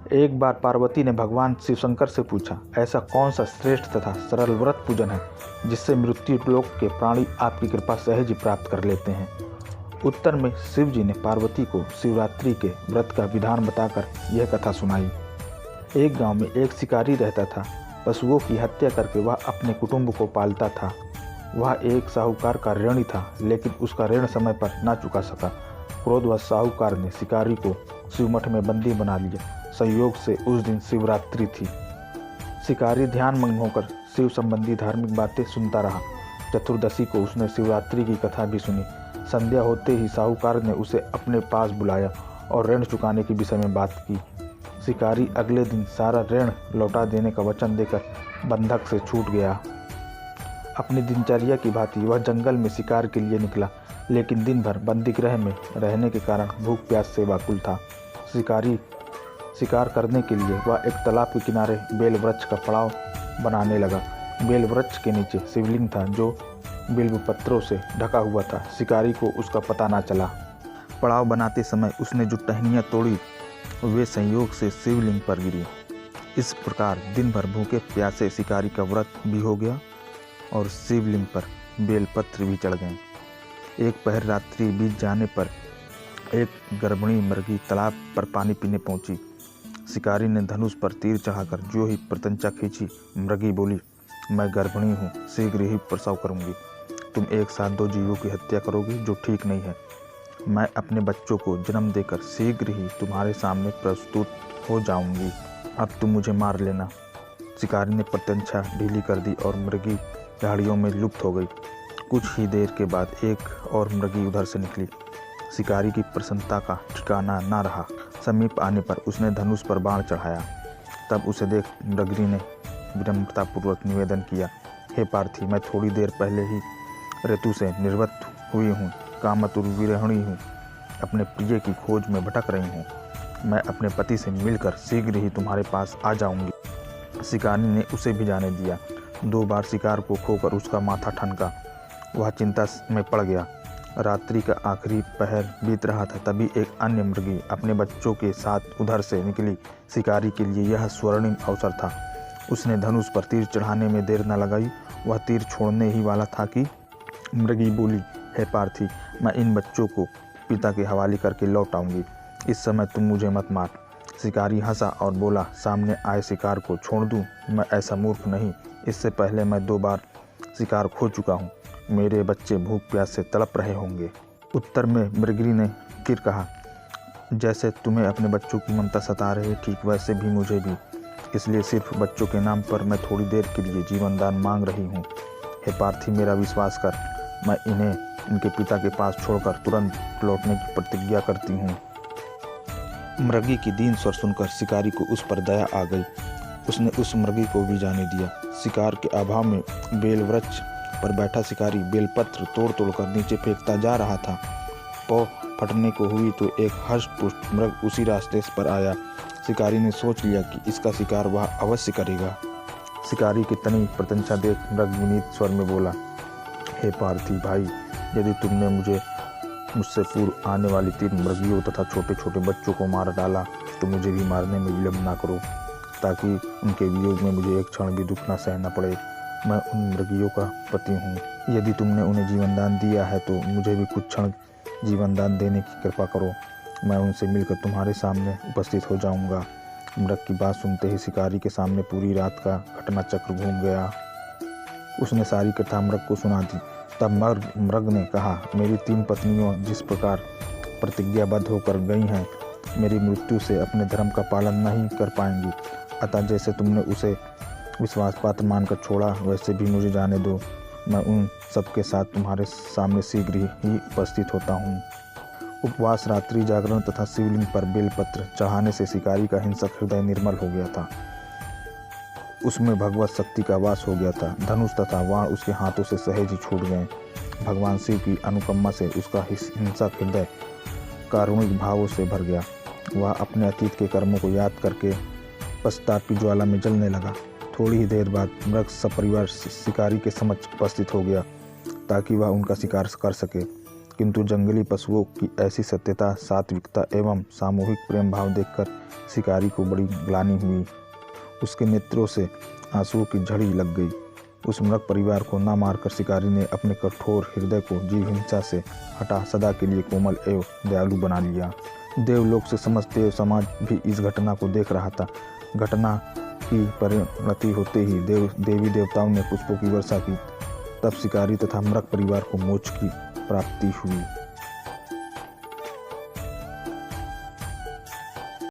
एक बार पार्वती ने भगवान शिवशंकर से पूछा, ऐसा कौन सा श्रेष्ठ तथा सरल व्रत पूजन है जिससे मृत्यु लोक के प्राणी आपकी कृपा सहज ही प्राप्त कर लेते हैं। उत्तर में शिव जी ने पार्वती को शिवरात्रि के व्रत का विधान बताकर यह कथा सुनाई। एक गांव में एक शिकारी रहता था। पशुओं की हत्या करके वह अपने कुटुंब को पालता था। वह एक साहूकार का ऋणी था, लेकिन उसका ऋण समय पर ना चुका सका। क्रोधवश साहूकार ने शिकारी को शिवमठ में बंदी बना लिया। संयोग से उस दिन शिवरात्रि थी। शिकारी ध्यानमग्न होकर शिव संबंधी धार्मिक बातें सुनता रहा। चतुर्दशी को उसने शिवरात्रि की कथा भी सुनी। संध्या होते ही साहूकार ने उसे अपने पास बुलाया और ऋण चुकाने के विषय में बात की। शिकारी अगले दिन सारा ऋण लौटा देने का वचन देकर बंधक से छूट गया। अपनी दिनचर्या की भांति वह जंगल में शिकार के लिए निकला, लेकिन दिन भर बंदीगृह में रहने के कारण भूख प्यास से व्याकुल था। शिकार करने के लिए वह एक तालाब के किनारे बेल वृक्ष का पड़ाव बनाने लगा। बेल वृक्ष के नीचे शिवलिंग था जो बिल्व पत्रों से ढका हुआ था। शिकारी को उसका पता ना चला। पड़ाव बनाते समय उसने जो टहनियाँ तोड़ी वे संयोग से शिवलिंग पर गिरी। इस प्रकार दिन भर भूखे प्यासे शिकारी का व्रत भी हो गया और शिवलिंग पर बेलपत्र भी चढ़ गए। एक पहर रात्रि बीत जाने पर एक गर्भिणी मुर्गी तालाब पर पानी पीने पहुंची। शिकारी ने धनुष पर तीर चढ़ाकर जो ही प्रत्यंचा खींची, मृगी बोली, मैं गर्भिणी हूँ, शीघ्र ही प्रसव करूँगी। तुम एक साथ दो जीवों की हत्या करोगी जो ठीक नहीं है। मैं अपने बच्चों को जन्म देकर शीघ्र ही तुम्हारे सामने प्रस्तुत हो जाऊंगी। अब तुम मुझे मार लेना। शिकारी ने प्रत्यंचा ढीली कर दी और मृगी झाड़ियों में लुप्त हो गई। कुछ ही देर के बाद एक और मृगी उधर से निकली। शिकारी की प्रसन्नता का ठिकाना न रहा। समीप आने पर उसने धनुष पर बाण चढ़ाया। तब उसे देख मृगी ने विनम्रतापूर्वक निवेदन किया, हे पार्थी, मैं थोड़ी देर पहले ही ऋतु से निर्वृत्त हुई हूँ, कामतुर विरहिणी हूँ, अपने प्रिय की खोज में भटक रही हूँ। मैं अपने पति से मिलकर शीघ्र ही तुम्हारे पास आ जाऊंगी। शिकारी ने उसे भी जाने दिया। 2 बार शिकार को खोकर उसका माथा ठनका। वह चिंता में पड़ गया। रात्रि का आखिरी पहर बीत रहा था, तभी एक अन्य मृगी अपने बच्चों के साथ उधर से निकली। शिकारी के लिए यह स्वर्णिम अवसर था। उसने धनुष पर तीर चढ़ाने में देर न लगाई। वह तीर छोड़ने ही वाला था कि मृगी बोली, हे पार्थी, मैं इन बच्चों को पिता के हवाले करके लौट आऊंगी। इस समय तुम मुझे मत मार। शिकारी हंसा और बोला, सामने आए शिकार को छोड़ दूं? मैं ऐसा मूर्ख नहीं। इससे पहले मैं 2 बार शिकार खो चुका हूँ। मेरे बच्चे भूख प्यास से तड़प रहे होंगे। उत्तर में मृगी ने फिर कहा, जैसे तुम्हें अपने बच्चों की ममता सता रही है, ठीक वैसे भी मुझे भी। इसलिए सिर्फ बच्चों के नाम पर मैं थोड़ी देर के लिए जीवन दान मांग रही हूँ। हे पार्थी, मेरा विश्वास कर। मैं इन्हें इनके पिता के पास छोड़कर तुरंत लौटने की प्रतिज्ञा करती हूँ। मृगी की दीन स्वर सुनकर शिकारी को उस पर दया आ गई। उसने उस मृगी को भी जाने दिया। शिकार के अभाव में बेल वृक्ष पर बैठा शिकारी बेलपत्र तोड़ तोड़कर नीचे फेंकता जा रहा था। पौ फटने को हुई तो एक हष्टपुष्ट मृग उसी रास्ते पर आया। शिकारी ने सोच लिया कि इसका शिकार वह अवश्य करेगा। शिकारी की तनी प्रशंसा देख मृग विनीत स्वर में बोला, हे पार्थी भाई, यदि तुमने मुझसे पूर्व आने वाली 3 मृगियों तथा छोटे छोटे बच्चों को मार डाला तो मुझे भी मारने में विलम्ब न करो, ताकि उनके वियोग में मुझे एक क्षण भी दुख न सहना पड़े। मैं उन मृगियों का पति हूँ। यदि तुमने उन्हें जीवन दान दिया है तो मुझे भी कुछ क्षण जीवन दान देने की कृपा करो। मैं उनसे मिलकर तुम्हारे सामने उपस्थित हो जाऊँगा। मृग की बात सुनते ही शिकारी के सामने पूरी रात का घटना चक्र घूम गया। उसने सारी कथा मृग को सुना दी। तब मृग ने कहा, मेरी 3 पत्नियों जिस प्रकार प्रतिज्ञाबद्ध होकर गई हैं, मेरी मृत्यु से अपने धर्म का पालन नहीं कर पाएंगी। अतः जैसे तुमने उसे विश्वास पात्र मानकर छोड़ा, वैसे भी मुझे जाने दो। मैं उन सबके साथ तुम्हारे सामने शीघ्र ही उपस्थित होता हूँ। उपवास, रात्रि जागरण तथा शिवलिंग पर बेलपत्र चढ़ाने से शिकारी का हिंसक हृदय निर्मल हो गया था। उसमें भगवत शक्ति का वास हो गया था। धनुष तथा बाण उसके हाथों से सहज ही छूट गए। भगवान शिव की अनुकंपा से उसका हिंसक हृदय कारुणिक भावों से भर गया। वह अपने अतीत के कर्मों को याद करके पश्चाताप की ज्वाला में जलने लगा। थोड़ी ही देर बाद मृग सपरिवार शिकारी के समक्ष उपस्थित हो गया ताकि वह उनका शिकार कर सके। किंतु जंगली पशुओं की ऐसी सत्यता, सात्विकता एवं सामूहिक प्रेम भाव देखकर शिकारी को बड़ी ग्लानि हुई। उसके नेत्रों से आंसुओं की झड़ी लग गई। उस मृग परिवार को न मारकर शिकारी ने अपने कठोर हृदय को जीव हिंसा से हटा सदा के लिए कोमल एवं दयालु बना लिया। देवलोक से समस्त देव समाज भी इस घटना को देख रहा था। घटना की परिणति होते ही देवी देवताओं ने पुष्पों की वर्षा की। तब शिकारी तथा मृग परिवार को मोक्ष की प्राप्ति हुई।